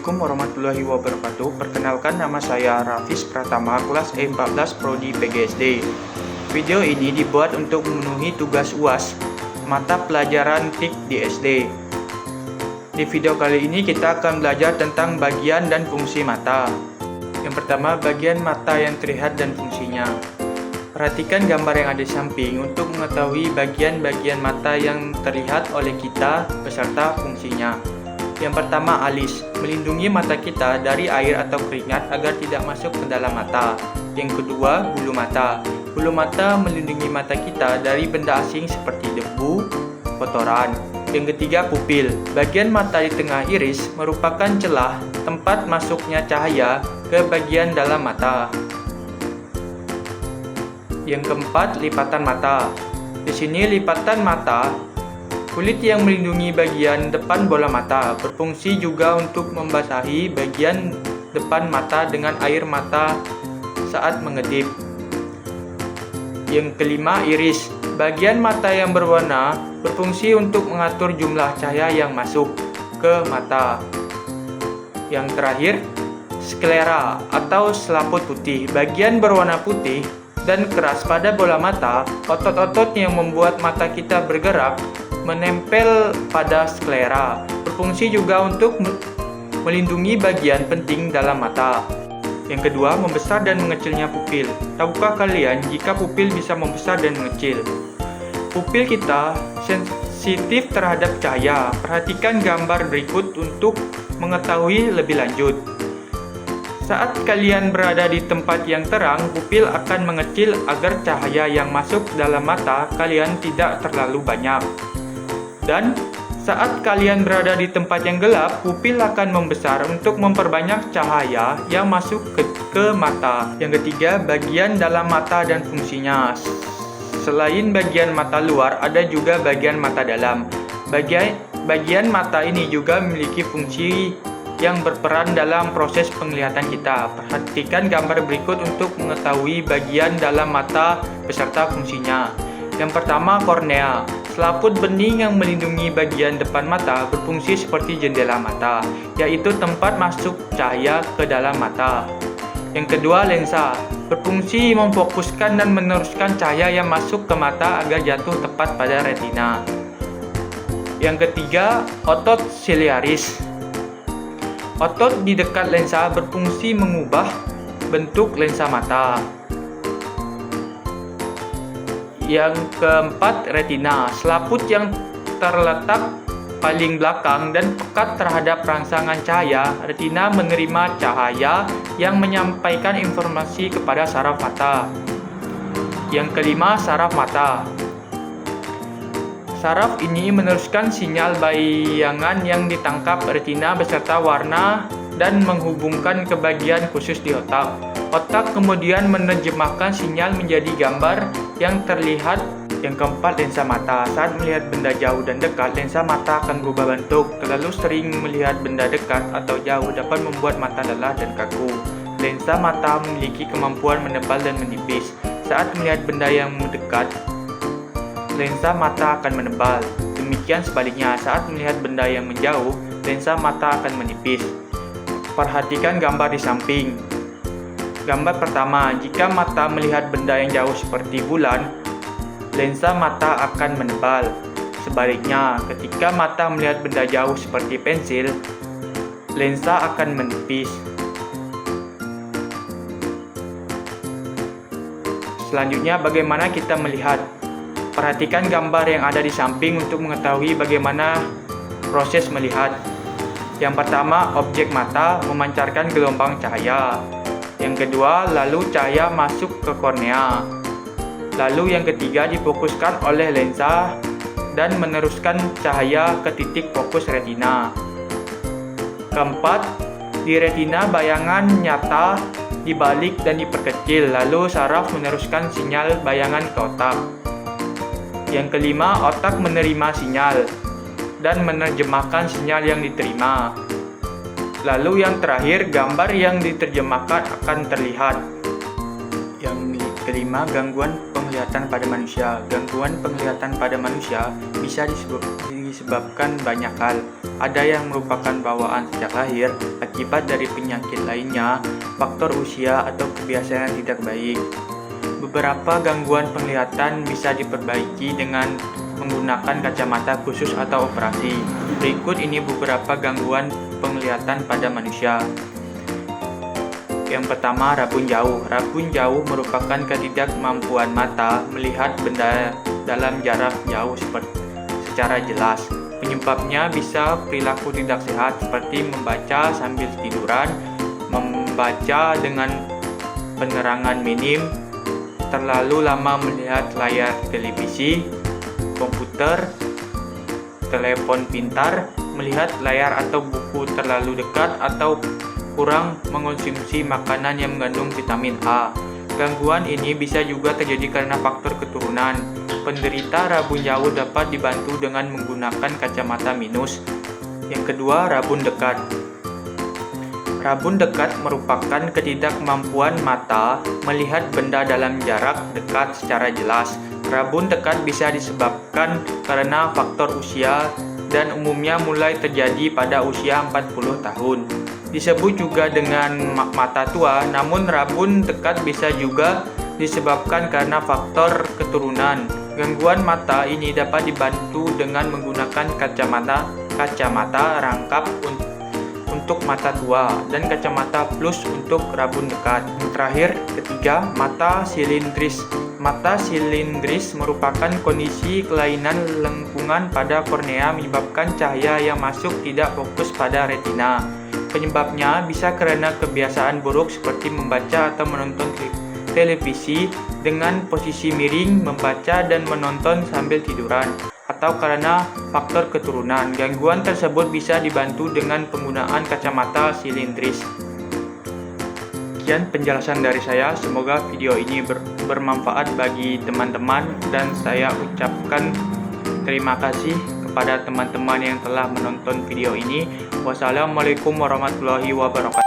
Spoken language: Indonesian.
Assalamualaikum warahmatullahi wabarakatuh. Perkenalkan, nama saya Rafis Pratama, kelas E14 Prodi PGSD. Video ini dibuat untuk memenuhi tugas UAS mata pelajaran TIK di SD. Di video kali ini kita akan belajar tentang bagian dan fungsi mata. Yang pertama, bagian mata yang terlihat dan fungsinya. Perhatikan gambar yang ada di samping untuk mengetahui bagian-bagian mata yang terlihat oleh kita beserta fungsinya. Yang pertama, alis, melindungi mata kita dari air atau keringat agar tidak masuk ke dalam mata. Yang kedua, bulu mata. Bulu mata melindungi mata kita dari benda asing seperti debu, kotoran. Yang ketiga, pupil. Bagian mata di tengah iris merupakan celah tempat masuknya cahaya ke bagian dalam mata. Yang keempat, lipatan mata. Di sini lipatan mata, kulit yang melindungi bagian depan bola mata, berfungsi juga untuk membasahi bagian depan mata dengan air mata saat mengedip. Yang kelima, iris. Bagian mata yang berwarna berfungsi untuk mengatur jumlah cahaya yang masuk ke mata. Yang terakhir, sklera atau selaput putih. Bagian berwarna putih dan keras pada bola mata, otot-otot yang membuat mata kita bergerak menempel pada sklera, berfungsi juga untuk melindungi bagian penting dalam mata. Yang kedua, membesar dan mengecilnya pupil. Tahukah kalian jika pupil bisa membesar dan mengecil? Pupil kita sensitif terhadap cahaya. Perhatikan gambar berikut untuk mengetahui lebih lanjut. Saat kalian berada di tempat yang terang, pupil akan mengecil agar cahaya yang masuk dalam mata kalian tidak terlalu banyak. Dan saat kalian berada di tempat yang gelap, pupil akan membesar untuk memperbanyak cahaya yang masuk ke mata. Yang ketiga, bagian dalam mata dan fungsinya. Selain bagian mata luar, ada juga bagian mata dalam. Bagian mata ini juga memiliki fungsi yang berperan dalam proses penglihatan kita. Perhatikan gambar berikut untuk mengetahui bagian dalam mata beserta fungsinya. Yang pertama, kornea. Selaput bening yang melindungi bagian depan mata berfungsi seperti jendela mata, yaitu tempat masuk cahaya ke dalam mata. Yang kedua, lensa. Berfungsi memfokuskan dan meneruskan cahaya yang masuk ke mata agar jatuh tepat pada retina. Yang ketiga, otot siliaris. Otot di dekat lensa berfungsi mengubah bentuk lensa mata. Yang keempat, retina. Selaput yang terletak paling belakang dan pekat terhadap rangsangan cahaya. Retina menerima cahaya yang menyampaikan informasi kepada saraf mata. Yang kelima, saraf mata. Saraf ini meneruskan sinyal bayangan yang ditangkap retina beserta warna dan menghubungkan ke bagian khusus di otak. Otak kemudian menerjemahkan sinyal menjadi gambar yang terlihat. Yang keempat, lensa mata. Saat melihat benda jauh dan dekat, lensa mata akan berubah bentuk. Terlalu sering melihat benda dekat atau jauh dapat membuat mata lelah dan kaku. Lensa mata memiliki kemampuan menebal dan menipis. Saat melihat benda yang mendekat, lensa mata akan menebal. Demikian sebaliknya, saat melihat benda yang menjauh, lensa mata akan menipis. Perhatikan gambar di samping. Gambar pertama, jika mata melihat benda yang jauh seperti bulan, lensa mata akan menebal. Sebaliknya, ketika mata melihat benda jauh seperti pensil, lensa akan menipis. Selanjutnya, bagaimana kita melihat? Perhatikan gambar yang ada di samping untuk mengetahui bagaimana proses melihat. Yang pertama, objek mata memancarkan gelombang cahaya. Yang kedua, lalu cahaya masuk ke kornea. Lalu yang ketiga, difokuskan oleh lensa dan meneruskan cahaya ke titik fokus retina. Keempat, di retina bayangan nyata dibalik dan diperkecil, lalu saraf meneruskan sinyal bayangan ke otak. Yang kelima, otak menerima sinyal dan menerjemahkan sinyal yang diterima. Lalu yang terakhir, gambar yang diterjemahkan akan terlihat. Yang kelima, gangguan penglihatan pada manusia. Gangguan penglihatan pada manusia bisa disebabkan banyak hal. Ada yang merupakan bawaan sejak lahir, akibat dari penyakit lainnya, faktor usia, atau kebiasaan yang tidak baik. Beberapa gangguan penglihatan bisa diperbaiki dengan menggunakan kacamata khusus atau operasi. Berikut ini beberapa gangguan penglihatan pada manusia. Yang pertama, rabun jauh. Rabun jauh merupakan ketidakmampuan mata melihat benda dalam jarak jauh secara jelas. Penyebabnya bisa perilaku tidak sehat seperti membaca sambil tiduran, membaca dengan penerangan minim, terlalu lama melihat layar televisi, komputer, telepon pintar, melihat layar atau buku terlalu dekat, atau kurang mengonsumsi makanan yang mengandung vitamin A. Gangguan ini bisa juga terjadi karena faktor keturunan. Penderita rabun jauh dapat dibantu dengan menggunakan kacamata minus. Yang kedua, rabun dekat. Rabun dekat merupakan ketidakmampuan mata melihat benda dalam jarak dekat secara jelas. Rabun dekat bisa disebabkan karena faktor usia dan umumnya mulai terjadi pada usia 40 tahun. Disebut juga dengan mata tua, namun rabun dekat bisa juga disebabkan karena faktor keturunan. Gangguan mata ini dapat dibantu dengan menggunakan kacamata rangkap untuk mata tua dan kacamata plus untuk rabun dekat. Terakhir, ketiga, mata silindris. Mata silindris merupakan kondisi kelainan lengkungan pada kornea menyebabkan cahaya yang masuk tidak fokus pada retina. Penyebabnya bisa karena kebiasaan buruk seperti membaca atau menonton televisi dengan posisi miring, membaca dan menonton sambil tiduran, atau karena faktor keturunan. Gangguan tersebut bisa dibantu dengan penggunaan kacamata silindris. Sekian penjelasan dari saya, semoga video ini bermanfaat bagi teman-teman dan saya ucapkan terima kasih kepada teman-teman yang telah menonton video ini. Wassalamualaikum warahmatullahi wabarakatuh.